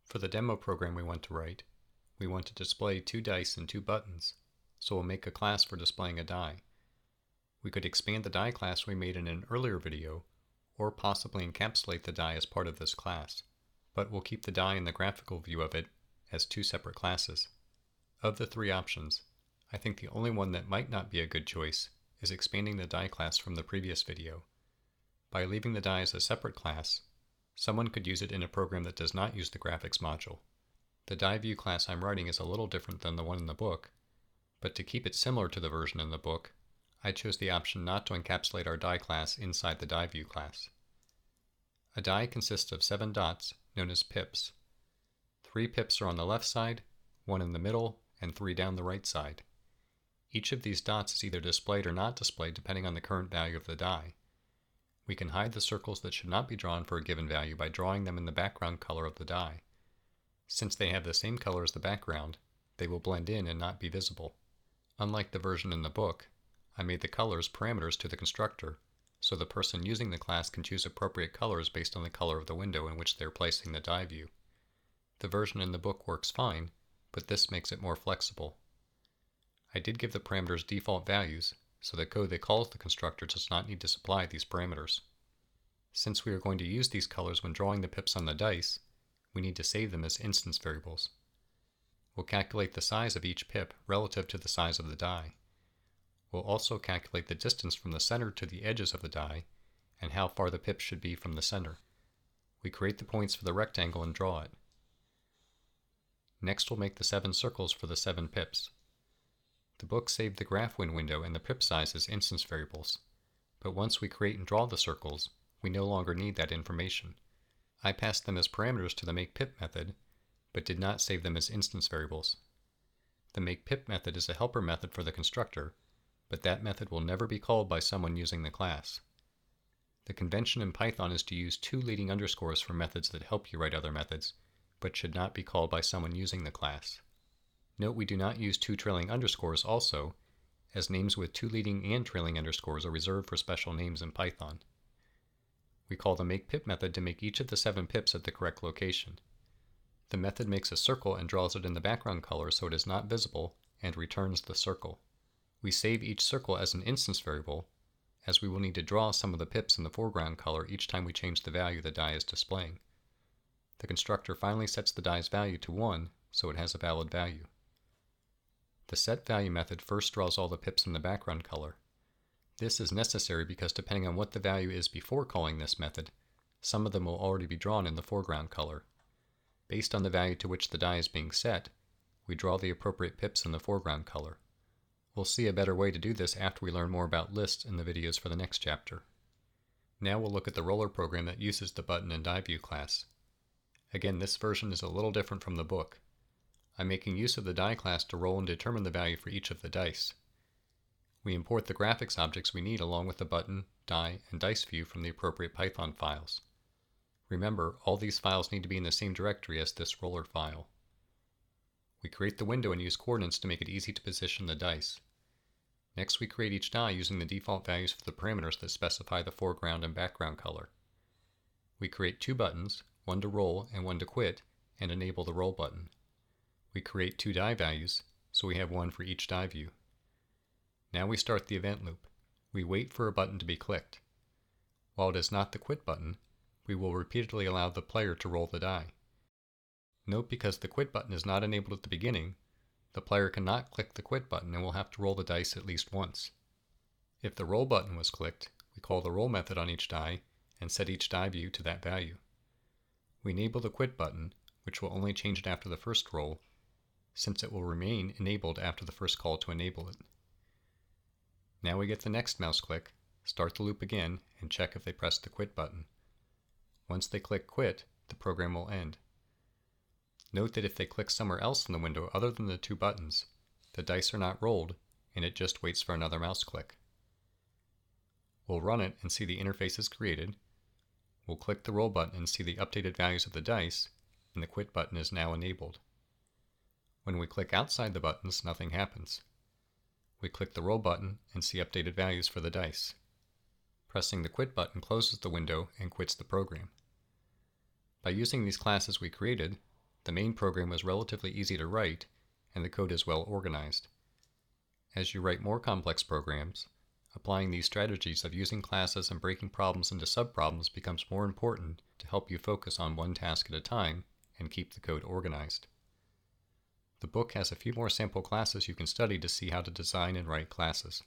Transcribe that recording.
For the demo program we want to write, we want to display 2 dice and 2 buttons, so we'll make a class for displaying a die. We could expand the die class we made in an earlier video, or possibly encapsulate the die as part of this class, but we'll keep the die and the graphical view of it as 2 separate classes. Of the 3 options, I think the only one that might not be a good choice is expanding the die class from the previous video. By leaving the die as a separate class, someone could use it in a program that does not use the graphics module. The dieview class I'm writing is a little different than the one in the book, but to keep it similar to the version in the book, I chose the option not to encapsulate our die class inside the dieview class. A die consists of 7 dots, known as pips. 3 pips are on the left side, 1 in the middle, and 3 down the right side. Each of these dots is either displayed or not displayed depending on the current value of the die. We can hide the circles that should not be drawn for a given value by drawing them in the background color of the die. Since they have the same color as the background, they will blend in and not be visible. Unlike the version in the book, I made the colors parameters to the constructor, so the person using the class can choose appropriate colors based on the color of the window in which they are placing the die view. The version in the book works fine, but this makes it more flexible. I did give the parameters default values, so the code that calls the constructor does not need to supply these parameters. Since we are going to use these colors when drawing the pips on the dice, we need to save them as instance variables. We'll calculate the size of each pip relative to the size of the die. We'll also calculate the distance from the center to the edges of the die and how far the pips should be from the center. We create the points for the rectangle and draw it. Next we'll make the 7 circles for the 7 pips. The book saved the GraphWin window and the pip size as instance variables, but once we create and draw the circles, we no longer need that information. I passed them as parameters to the makePip method, but did not save them as instance variables. The makePip method is a helper method for the constructor, but that method will never be called by someone using the class. The convention in Python is to use 2 leading underscores for methods that help you write other methods, but should not be called by someone using the class. Note we do not use 2 trailing underscores also, as names with 2 leading and trailing underscores are reserved for special names in Python. We call the makePip method to make each of the 7 pips at the correct location. The method makes a circle and draws it in the background color so it is not visible, and returns the circle. We save each circle as an instance variable, as we will need to draw some of the pips in the foreground color each time we change the value the die is displaying. The constructor finally sets the die's value to 1, so it has a valid value. The setValue method first draws all the pips in the background color. This is necessary because depending on what the value is before calling this method, some of them will already be drawn in the foreground color. Based on the value to which the die is being set, we draw the appropriate pips in the foreground color. We'll see a better way to do this after we learn more about lists in the videos for the next chapter. Now we'll look at the roller program that uses the button and dieview class. Again, this version is a little different from the book. I'm making use of the die class to roll and determine the value for each of the dice. We import the graphics objects we need along with the button, die, and dice view from the appropriate Python files. Remember, all these files need to be in the same directory as this roller file. We create the window and use coordinates to make it easy to position the dice. Next we create each die using the default values for the parameters that specify the foreground and background color. We create 2 buttons, one to roll and one to quit, and enable the roll button. We create 2 die values, so we have one for each die view. Now we start the event loop. We wait for a button to be clicked. While it is not the quit button, we will repeatedly allow the player to roll the die. Note because the quit button is not enabled at the beginning, the player cannot click the quit button and will have to roll the dice at least once. If the roll button was clicked, we call the roll method on each die and set each die view to that value. We enable the quit button, which will only change it after the first roll, since it will remain enabled after the first call to enable it. Now we get the next mouse click, start the loop again, and check if they press the quit button. Once they click quit, the program will end. Note that if they click somewhere else in the window other than the 2 buttons, the dice are not rolled, and it just waits for another mouse click. We'll run it and see the interface is created. We'll click the roll button and see the updated values of the dice, and the quit button is now enabled. When we click outside the buttons, nothing happens. We click the roll button and see updated values for the dice. Pressing the quit button closes the window and quits the program. By using these classes we created, the main program was relatively easy to write, and the code is well organized. As you write more complex programs, applying these strategies of using classes and breaking problems into subproblems becomes more important to help you focus on one task at a time and keep the code organized. The book has a few more sample classes you can study to see how to design and write classes.